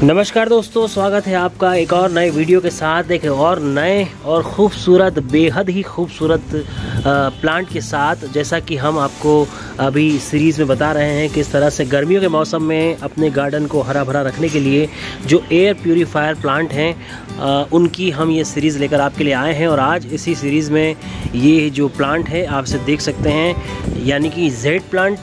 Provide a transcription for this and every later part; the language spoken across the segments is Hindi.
नमस्कार दोस्तों, स्वागत है आपका एक और नए वीडियो के साथ, एक और नए और ख़ूबसूरत, बेहद ही खूबसूरत प्लांट के साथ। जैसा कि हम आपको अभी सीरीज़ में बता रहे हैं किस तरह से गर्मियों के मौसम में अपने गार्डन को हरा भरा रखने के लिए जो एयर प्यूरीफायर प्लांट हैं उनकी हम ये सीरीज़ लेकर आपके लिए आए हैं। और आज इसी सीरीज़ में ये जो प्लांट है आप इसे देख सकते हैं, यानी कि जेड प्लांट,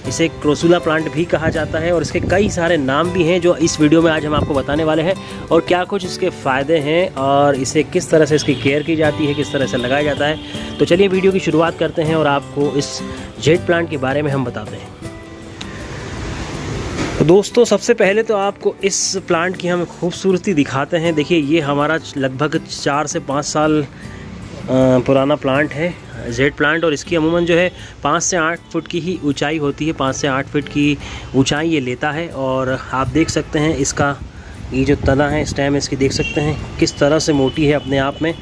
इसे क्रोसुला प्लांट भी कहा जाता है और इसके कई सारे नाम भी हैं जो इस वीडियो में आज हम आपको बताने वाले हैं। और क्या कुछ इसके फ़ायदे हैं और इसे किस तरह से इसकी केयर की जाती है, किस तरह से लगाया जाता है। तो चलिए वीडियो की शुरुआत करते हैं और आपको इस जेड प्लांट के बारे में हम बताते हैं। तो दोस्तों, सबसे पहले तो आपको इस प्लांट की हम खूबसूरती दिखाते हैं। देखिए, ये हमारा लगभग 4 से 5 साल पुराना प्लांट है, जेड प्लांट। और इसकी अमूमन जो है 5 से 8 फुट की ही ऊंचाई होती है, 5 से 8 फुट की ऊंचाई ये लेता है। और आप देख सकते हैं इसका ये जो तना है, स्टेम इसकी देख सकते हैं किस तरह से मोटी है अपने आप में।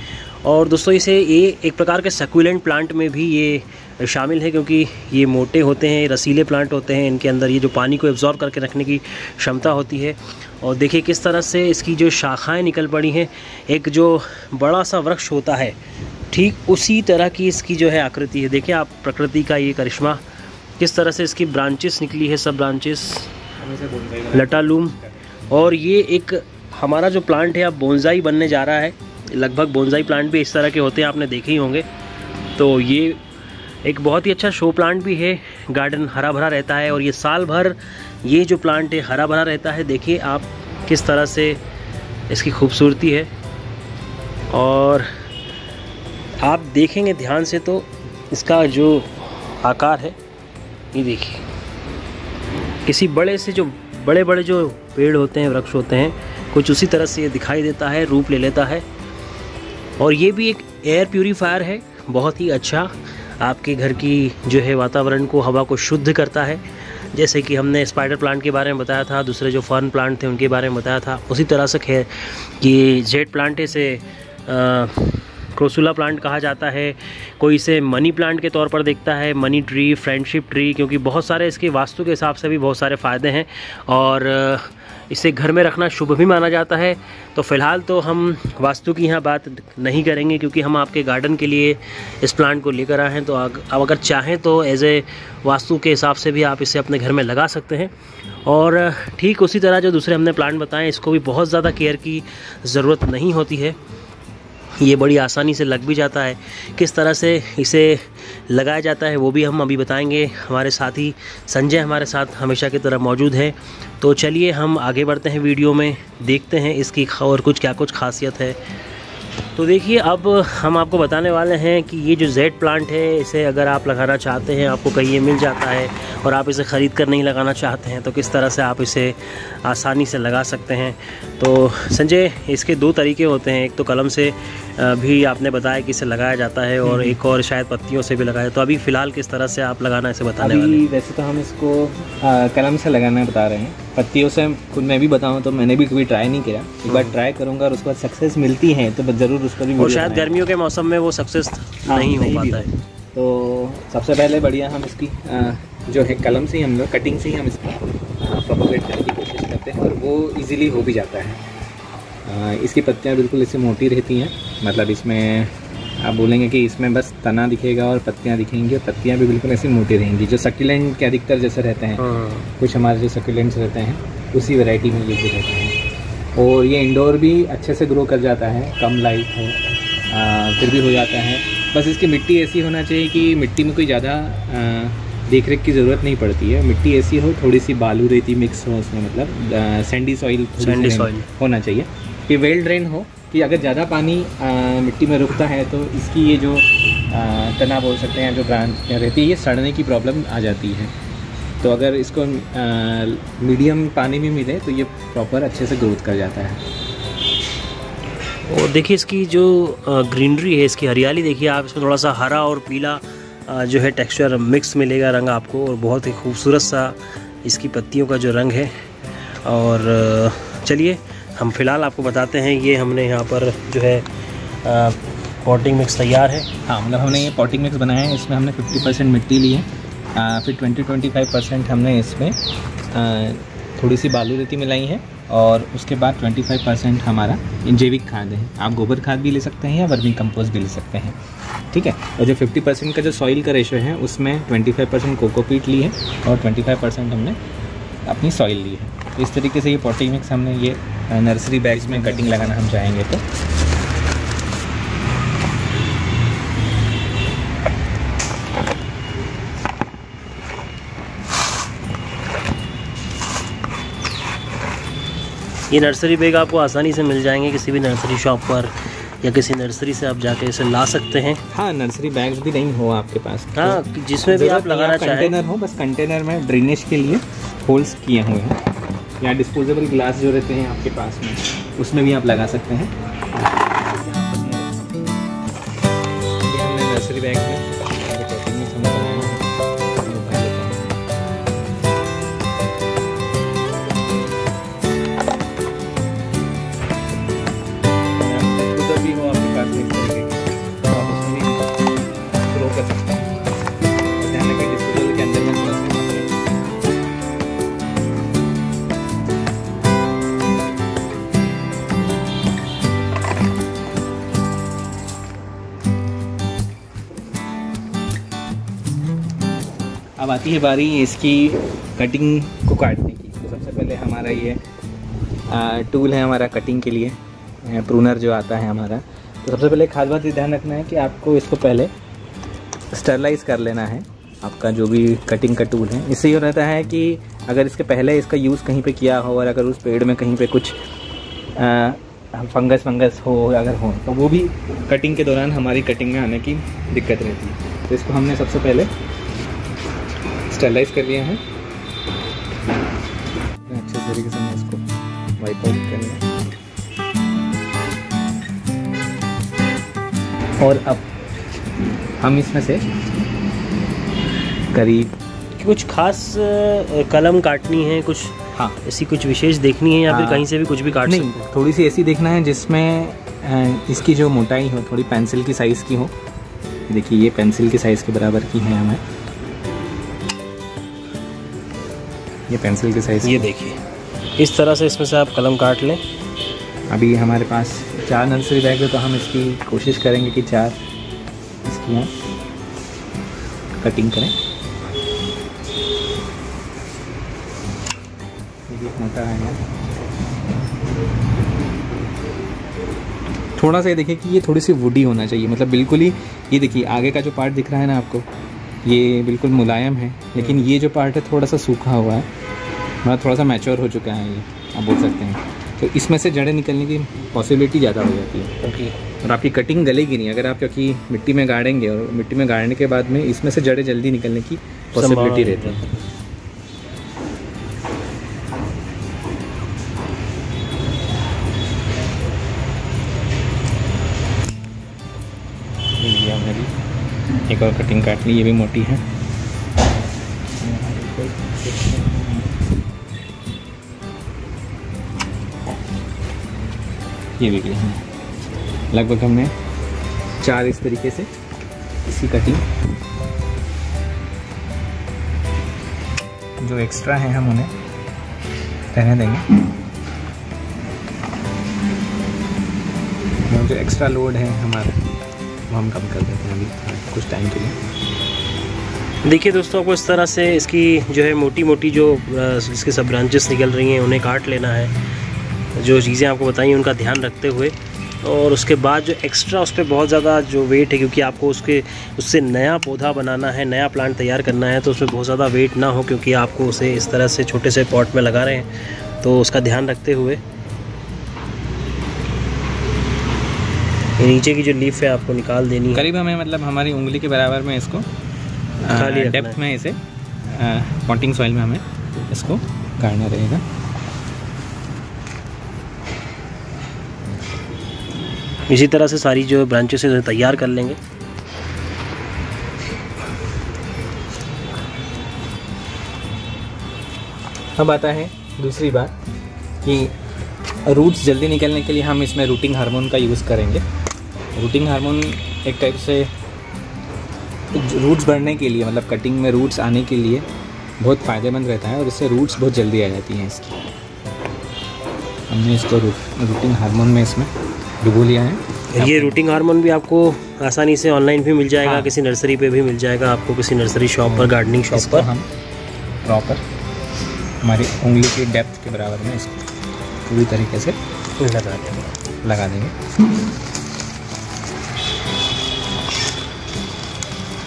और दोस्तों, इसे ये एक प्रकार के सक्यूलेंट प्लांट में भी ये शामिल है, क्योंकि ये मोटे होते हैं, रसीले प्लांट होते हैं। इनके अंदर ये जो पानी को एब्जॉर्ब करके रखने की क्षमता होती है। और देखिए किस तरह से इसकी जो शाखाएं निकल पड़ी हैं, एक जो बड़ा सा वृक्ष होता है ठीक उसी तरह की इसकी जो है आकृति है। देखिए आप प्रकृति का ये करिश्मा, किस तरह से इसकी ब्रांचेस निकली है, सब ब्रांचेस लटालूम। और ये एक हमारा जो प्लांट है अब बोनसाई बनने जा रहा है। लगभग बोनसाई प्लांट भी इस तरह के होते हैं, आपने देखे ही होंगे। तो ये एक बहुत ही अच्छा शो प्लांट भी है, गार्डन हरा भरा रहता है और ये साल भर ये जो प्लांट है हरा भरा रहता है। देखिए आप किस तरह से इसकी खूबसूरती है। और आप देखेंगे ध्यान से तो इसका जो आकार है, ये देखिए, किसी बड़े से जो बड़े बड़े जो पेड़ होते हैं, वृक्ष होते हैं, कुछ उसी तरह से ये दिखाई देता है, रूप ले लेता है। और ये भी एक एयर प्यूरीफायर है, बहुत ही अच्छा, आपके घर की जो है वातावरण को, हवा को शुद्ध करता है। जैसे कि हमने स्पाइडर प्लांट के बारे में बताया था, दूसरे जो फर्न प्लांट थे उनके बारे में बताया था, उसी तरह से खैर कि जेड प्लांट से क्रोसुला प्लांट कहा जाता है। कोई इसे मनी प्लांट के तौर पर देखता है, मनी ट्री, फ्रेंडशिप ट्री, क्योंकि बहुत सारे इसके वास्तु के हिसाब से भी बहुत सारे फ़ायदे हैं और इसे घर में रखना शुभ भी माना जाता है। तो फ़िलहाल तो हम वास्तु की यहाँ बात नहीं करेंगे, क्योंकि हम आपके गार्डन के लिए इस प्लांट को लेकर आए हैं। तो अब अगर चाहें तो एज ए वास्तु के हिसाब से भी आप इसे अपने घर में लगा सकते हैं। और ठीक उसी तरह जो दूसरे हमने प्लांट बताएं, इसको भी बहुत ज़्यादा केयर की ज़रूरत नहीं होती है, ये बड़ी आसानी से लग भी जाता है। किस तरह से इसे लगाया जाता है वो भी हम अभी बताएंगे। हमारे साथी संजय हमारे साथ हमेशा की तरह मौजूद है। तो चलिए हम आगे बढ़ते हैं वीडियो में, देखते हैं इसकी और कुछ क्या कुछ खासियत है। तो देखिए, अब हम आपको बताने वाले हैं कि ये जो जेड प्लांट है, इसे अगर आप लगाना चाहते हैं, आपको कहीं ये मिल जाता है और आप इसे ख़रीद कर नहीं लगाना चाहते हैं, तो किस तरह से आप इसे आसानी से लगा सकते हैं। तो संजय, इसके 2 तरीके होते हैं। एक तो कलम से भी आपने बताया कि इसे लगाया जाता है और एक और शायद पत्तियों से भी लगाया। तो अभी फ़िलहाल किस तरह से आप लगाना इसे बताने वाले हैं? वैसे तो हम इसको कलम से लगाना बता रहे हैं। पत्तियों से खुद मैं भी बताऊं तो मैंने भी कभी ट्राई नहीं किया। एक बार ट्राई करूंगा और उसके बाद सक्सेस मिलती है तो ज़रूर उस पर भी। और शायद गर्मियों के मौसम में वो सक्सेस नहीं हो पाता है। तो सबसे पहले बढ़िया हम इसकी जो है कलम से ही, हम लोग कटिंग से ही हम इसको प्रोपोगेट करने की कोशिश करते हैं और वो इजीली हो भी जाता है। इसकी पत्तियां बिल्कुल इससे मोटी रहती हैं, मतलब इसमें आप बोलेंगे कि इसमें बस तना दिखेगा और पत्तियां दिखेंगी, और पत्तियां भी बिल्कुल ऐसी मोटी रहेंगी, जो सक्यूलेंट के अधिकतर जैसे रहते हैं। कुछ हमारे जो सक्यूलेंट्स रहते हैं उसी वैरायटी में ये भी रहते हैं। और ये इंडोर भी अच्छे से ग्रो कर जाता है, कम लाइट हो फिर भी हो जाता है। बस इसकी मिट्टी ऐसी होना चाहिए कि मिट्टी में कोई ज़्यादा देख रेख की ज़रूरत नहीं पड़ती है। मिट्टी ऐसी हो, थोड़ी सी बालू रेती मिक्स हो उसमें, मतलब सैंडी सॉइल होना चाहिए कि वेल ड्रेन हो, कि अगर ज़्यादा पानी मिट्टी में रुकता है तो इसकी ये जो तना बोल सकते हैं, जो ब्रांच रहती है, ये सड़ने की प्रॉब्लम आ जाती है। तो अगर इसको मीडियम पानी में मिले तो ये प्रॉपर अच्छे से ग्रोथ कर जाता है। और देखिए इसकी जो ग्रीनरी है, इसकी हरियाली देखिए आप, इसमें थोड़ा सा हरा और पीला जो है टेक्सचर मिक्स मिलेगा रंग आपको, और बहुत ही खूबसूरत सा इसकी पत्तियों का जो रंग है। और चलिए हम फ़िलहाल आपको बताते हैं, ये हमने यहाँ पर जो है पॉटिंग मिक्स तैयार है। हाँ, मतलब हमने ये पॉटिंग मिक्स बनाया है। इसमें हमने 50% मिट्टी ली है, फिर 20-25% हमने इसमें थोड़ी सी बालू रेती मिलाई है और उसके बाद 25% हमारा जैविक खाद है। आप गोबर खाद भी ले सकते हैं या वर्मी कंपोस्ट भी ले सकते हैं, ठीक है। और जो 50% का जो सॉइल का रेशो है उसमें 25% कोकोपीट ली है और 25% हमने अपनी सॉइल ली है। इस तरीके से ये पॉटिंग मिक्स हमने ये नर्सरी बैग्स में कटिंग लगाना हम चाहेंगे तो ये नर्सरी बैग आपको आसानी से मिल जाएंगे किसी भी नर्सरी शॉप पर या किसी नर्सरी से आप जाके इसे ला सकते हैं। हाँ, नर्सरी बैग्स भी नहीं हो आपके पास, हाँ, जिसमें भी आप लगाना चाहें। कंटेनर हो, बस कंटेनर में ड्रेनेज के लिए होल्स किए हुए हैं, या डिस्पोजेबल ग्लास जो रहते हैं आपके पास में उसमें भी आप लगा सकते हैं। ये हमने नर्सरी बैग में अब आती है बारी इसकी कटिंग को काटने की। तो सबसे पहले हमारा ये टूल है हमारा कटिंग के लिए, प्रूनर जो आता है हमारा। तो सबसे पहले खास बात ये ध्यान रखना है कि आपको इसको पहले स्टरलाइज कर लेना है, आपका जो भी कटिंग का टूल है। इससे ये रहता है कि अगर इसके पहले इसका यूज़ कहीं पे किया हो और अगर उस पेड़ में कहीं पे कुछ फंगस हो अगर हो तो वो भी कटिंग के दौरान हमारी कटिंग में आने की दिक्कत रहती है। तो इसको हमने सबसे पहले स्टरलाइज कर लिया है अच्छे तरीके से। मैं इसको वाइप आउट कर लिया और अब हम इसमें से करीब कुछ खास कलम काटनी है, कुछ हाँ ऐसी कुछ विशेष देखनी है या फिर कहीं से भी कुछ भी काट नहीं, थोड़ी सी ऐसी देखना है जिसमें इसकी जो मोटाई हो थोड़ी पेंसिल की साइज़ की हो। देखिए ये पेंसिल की साइज़ के बराबर की है हमें, ये पेंसिल की साइज़। ये देखिए इस तरह से इसमें से आप कलम काट लें। अभी हमारे पास 4 नर्सरी बैग है तो हम इसकी कोशिश करेंगे कि 4 इसकी हम कटिंग करें। मोटा है थोड़ा सा, ये देखिए कि ये थोड़ी सी वुडी होना चाहिए, मतलब बिल्कुल ही। ये देखिए आगे का जो पार्ट दिख रहा है ना आपको, ये बिल्कुल मुलायम है, लेकिन ये जो पार्ट है थोड़ा सा सूखा हुआ है, मतलब थोड़ा सा मैच्योर हो चुका है ये, आप बोल सकते हैं। तो इसमें से जड़ें निकलने की पॉसिबिलिटी ज़्यादा हो जाती है। ओके। और आपकी कटिंग गलेगी नहीं अगर आप, क्योंकि मिट्टी में गाड़ेंगे और मिट्टी में गाड़ने के बाद में इसमें से जड़ें जल्दी निकलने की पॉसिबिलिटी रहती है। ये हमने भी एक और कटिंग काट ली, ये भी मोटी है। ये भी किया हमने, लगभग हमने 4 इस तरीके से इसी कटिंग। जो एक्स्ट्रा है हम उन्हें रहने देंगे, जो एक्स्ट्रा लोड है हमारा वो हम कम कर देते हैं अभी कुछ टाइम के लिए। देखिए दोस्तों, आपको इस तरह से इसकी जो है मोटी मोटी जो इसके सब ब्रांचेस निकल रही हैं उन्हें काट लेना है, जो चीज़ें आपको बताई उनका ध्यान रखते हुए। और उसके बाद जो एक्स्ट्रा उस पर बहुत ज़्यादा जो वेट है, क्योंकि आपको उससे नया पौधा बनाना है, नया प्लांट तैयार करना है, तो उसमें बहुत ज़्यादा वेट ना हो, क्योंकि आपको उसे इस तरह से छोटे से पॉट में लगा रहे हैं। तो उसका ध्यान रखते हुए ये नीचे की जो लीफ है आपको निकाल देनी है। करीब हमें मतलब हमारी उंगली के बराबर में इसको डेप्थ में इसे पॉटिंग सॉइल में हमें इसको गाड़ना रहेगा। इसी तरह से सारी जो ब्रांचेस से तैयार कर लेंगे। अब आता है दूसरी बात कि रूट्स जल्दी निकलने के लिए हम इसमें रूटिंग हार्मोन का यूज़ करेंगे। रूटिंग हार्मोन एक टाइप से रूट्स बढ़ने के लिए, मतलब कटिंग में रूट्स आने के लिए बहुत फ़ायदेमंद रहता है और इससे रूट्स बहुत जल्दी आ जाती हैं इसकी। हमने इसको रूटिंग हार्मोन में इसमें डुबो लिया है। ये रूटिंग हार्मोन भी आपको आसानी से ऑनलाइन भी मिल जाएगा, हाँ। किसी नर्सरी पे भी मिल जाएगा आपको, किसी नर्सरी शॉप पर, गार्डनिंग शॉप इसको पर। हम प्रॉपर हमारी उंगली की डेप्थ के बराबर में इसको पूरी तरीके से लगा देंगे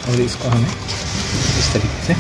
और इसको हमें इस तरीके से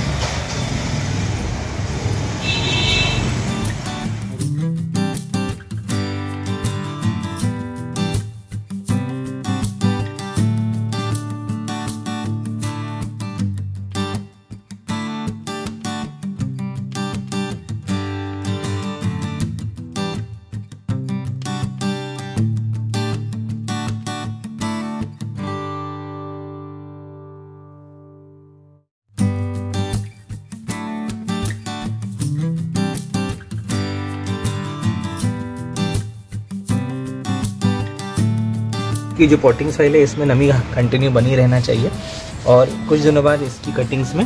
कि जो पॉटिंग सॉइल है इसमें नमी कंटिन्यू बनी रहना चाहिए और कुछ दिनों बाद इसकी कटिंग्स में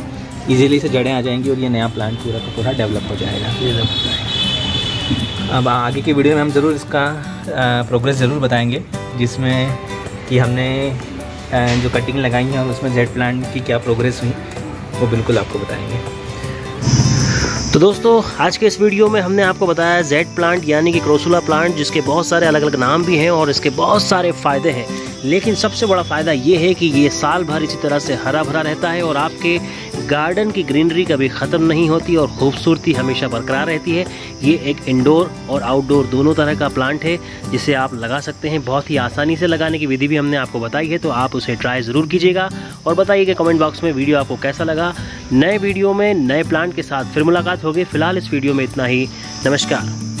इजीली से जड़ें आ जाएंगी और ये नया प्लांट पूरा का पूरा डेवलप हो जाएगा। अब आगे की वीडियो में हम ज़रूर इसका प्रोग्रेस ज़रूर बताएंगे, जिसमें कि हमने जो कटिंग लगाई है और उसमें जेड प्लांट की क्या प्रोग्रेस हुई वो बिल्कुल आपको बताएंगे। तो दोस्तों आज के इस वीडियो में हमने आपको बताया जेड प्लांट यानी कि क्रोसुला प्लांट, जिसके बहुत सारे अलग अलग नाम भी हैं और इसके बहुत सारे फ़ायदे हैं, लेकिन सबसे बड़ा फ़ायदा ये है कि ये साल भर इसी तरह से हरा भरा रहता है और आपके गार्डन की ग्रीनरी कभी ख़त्म नहीं होती और खूबसूरती हमेशा बरकरार रहती है। ये एक इंडोर और आउटडोर दोनों तरह का प्लांट है जिसे आप लगा सकते हैं। बहुत ही आसानी से लगाने की विधि भी हमने आपको बताई है, तो आप उसे ट्राई ज़रूर कीजिएगा और बताइए कि कमेंट बॉक्स में वीडियो आपको कैसा लगा। नए वीडियो में नए प्लांट के साथ फिर मुलाकात होगी। फिलहाल इस वीडियो में इतना ही। नमस्कार।